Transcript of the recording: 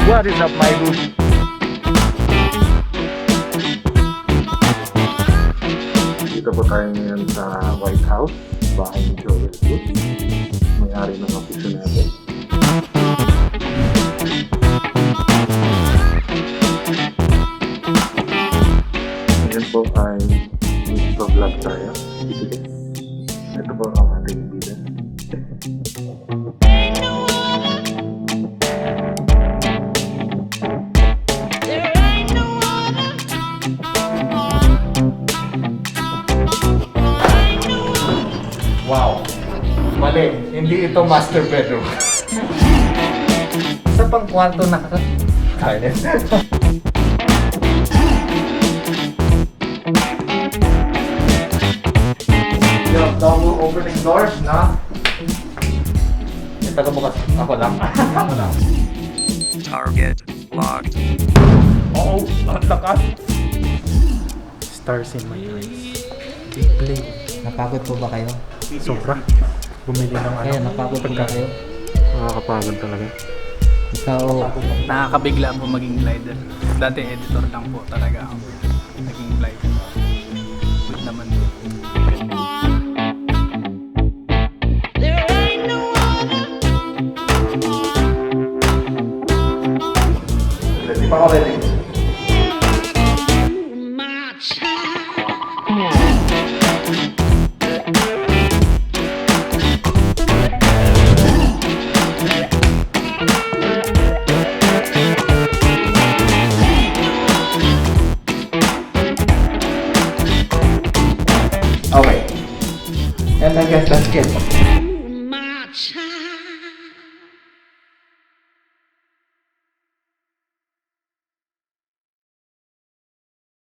What is up, my dude? Dito po tayo ngayon sa White House, bahay ni Joel Good, may-ari ng opisyo natin. Ngayon po ay vlog tayo. Sige. Ito po ang ating bida. Wow! Mali, hindi ito master bedroom. Sa pang kwarto na kaya. Double opening doors na. Ito ka bukas. Ako lang. Ako lang. Target locked. Oo, ang lakas. Stars in my eyes. Big play. Napagod po ba kayo? Sobra. Bumili ng ano. Kaya napagod po ba kayo? Nakakapagod talaga. Ikaw, Nakakabigla po maging glider. Dati editor lang po talaga ako. Naging glider. Good naman po. Hindi pa ako ready. Okay. And I guess that's it.